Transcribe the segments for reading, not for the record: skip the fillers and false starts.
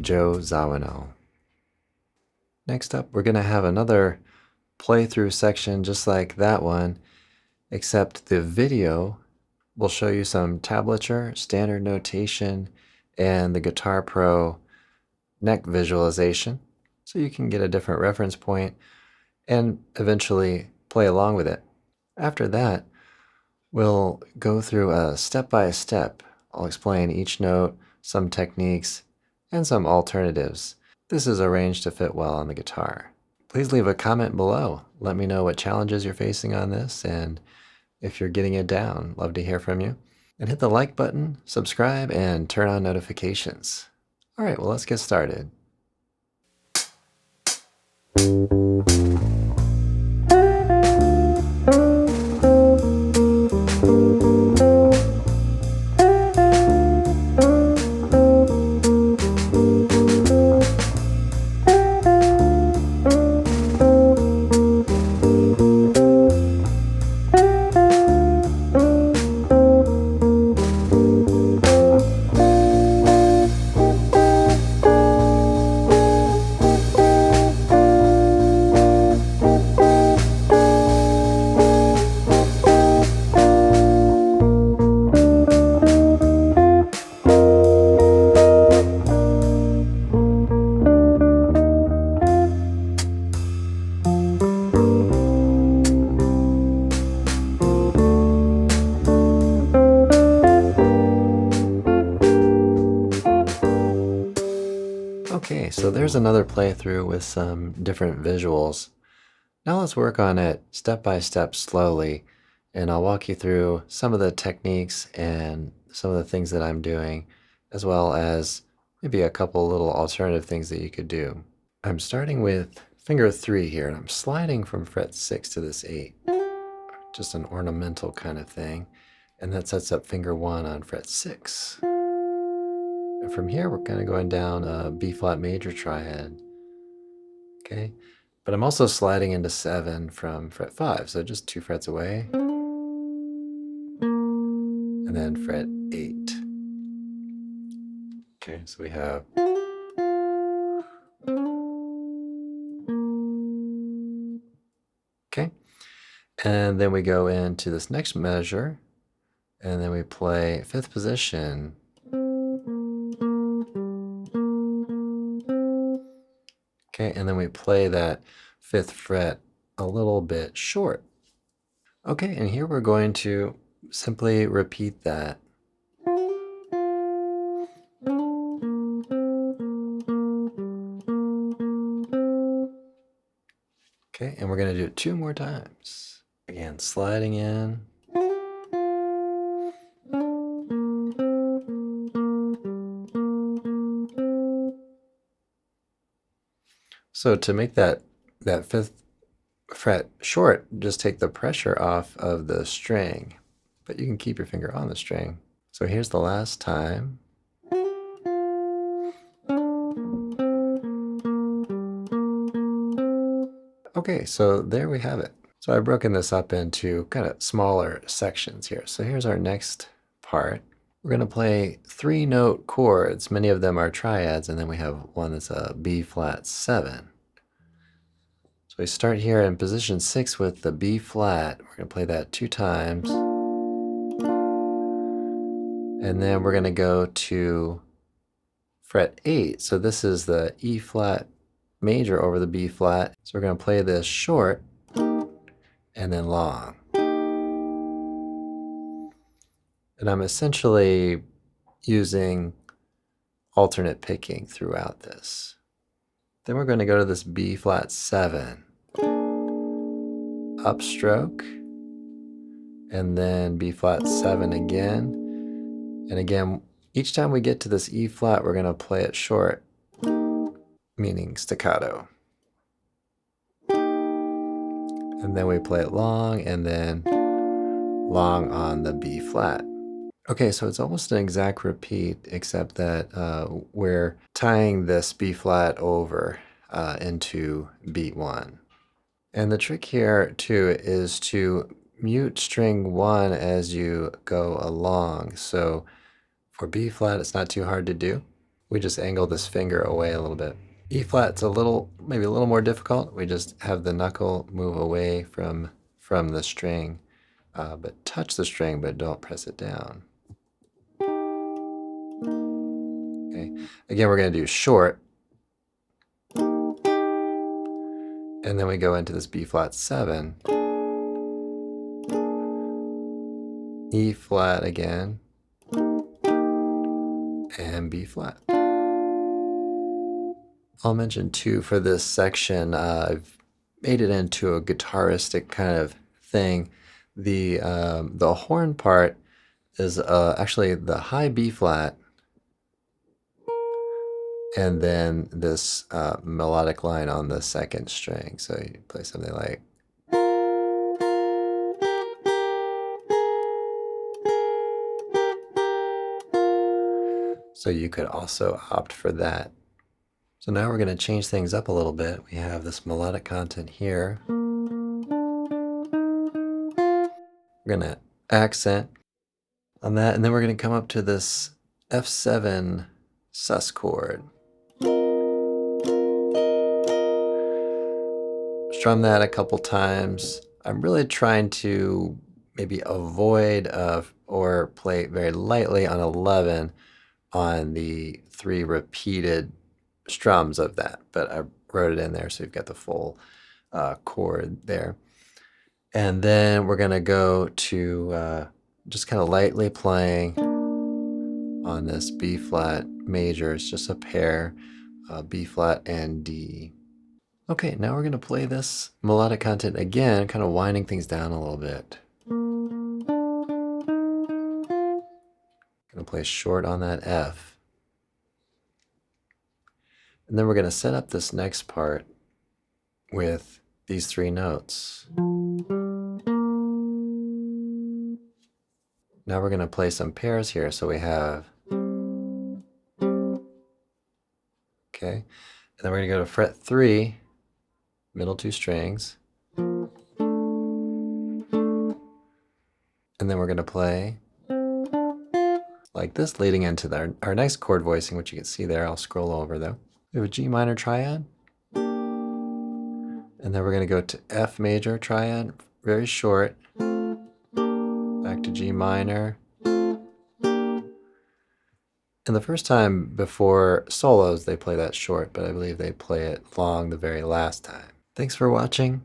Joe Zawinul. Next up, we're going to have another playthrough section just like that one, except the video will show you some tablature, standard notation, and the Guitar Pro neck visualization, so you can get a different reference point and eventually play along with it. After that, we'll go through a step-by-step. I'll explain each note, some techniques, and some alternatives. This is arranged to fit well on the guitar. Please leave a comment below. Let me know what challenges you're facing on this, and if you're getting it down, love to hear from you. And hit the like button, subscribe, and turn on notifications. All right, well, let's get started. Okay, so there's another playthrough with some different visuals. Now let's work on it step by step slowly, and I'll walk you through some of the techniques and some of the things that I'm doing, as well as maybe a couple little alternative things that you could do. I'm starting with finger 3 here, and I'm sliding from fret 6 to this 8. Just an ornamental kind of thing. And that sets up finger 1 on fret 6. And from here, we're kind of going down a B flat major triad. Okay, but I'm also sliding into 7 from fret 5, so just 2 frets away. And then fret 8. Okay, so we have. Okay, and then we go into this next measure, and then we play 5th position. Okay, and then we play that 5th fret a little bit short. Okay, and here we're going to simply repeat that. Okay, and we're going to do it 2 more times. Again, sliding in. So to make that 5th fret short, just take the pressure off of the string, but you can keep your finger on the string. So here's the last time. Okay, so there we have it. So I've broken this up into kind of smaller sections here. So here's our next part. We're going to play 3-note chords. Many of them are triads, and then we have one that's a B flat 7. So we start here in position 6 with the B flat. We're going to play that 2 times. And then we're going to go to fret 8. So this is the E flat major over the B flat. So we're going to play this short and then long. And I'm essentially using alternate picking throughout this. Then we're going to go to this B flat 7, upstroke, and then B flat 7 again. And again, each time we get to this E flat, we're going to play it short, meaning staccato. And then we play it long, and then long on the B flat. Okay, so it's almost an exact repeat, except that we're tying this B flat over into beat 1. And the trick here too is to mute string 1 as you go along. So for B flat, it's not too hard to do. we just angle this finger away a little bit. E flat's maybe a little more difficult. We just have the knuckle move away from the string, but touch the string, but don't press it down. Okay. Again, we're going to do short, and then we go into this B flat 7, E flat again, and B flat. I'll mention too, for this section, I've made it into a guitaristic kind of thing. The horn part is actually the high B flat, and then this melodic line on the second string. So you play something like. So you could also opt for that. So now we're going to change things up a little bit. We have this melodic content here. We're going to accent on that, and then we're going to come up to this F7 sus chord. Strum that a couple times. I'm really trying to maybe avoid or play very lightly on 11 on the 3 repeated strums of that, but I wrote it in there so you've got the full chord there. And then we're going to go to just kind of lightly playing on this B flat major. It's just a pair, B flat and D. Okay, now we're going to play this melodic content again, kind of winding things down a little bit. Going to play short on that F. And then we're going to set up this next part with these 3 notes. Now we're going to play some pairs here. So we have, okay, and then we're going to go to fret 3, middle 2 strings, and then we're going to play like this, leading into our next chord voicing, which you can see there. I'll scroll over though. We have a G minor triad, and then we're going to go to F major triad, very short, back to G minor. And the first time before solos, they play that short, but I believe they play it long the very last time. Thanks for watching.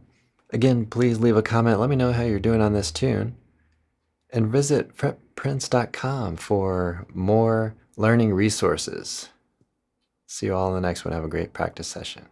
Again, please leave a comment. Let me know how you're doing on this tune. And visit Fretprints.com for more learning resources. See you all in the next one. Have a great practice session.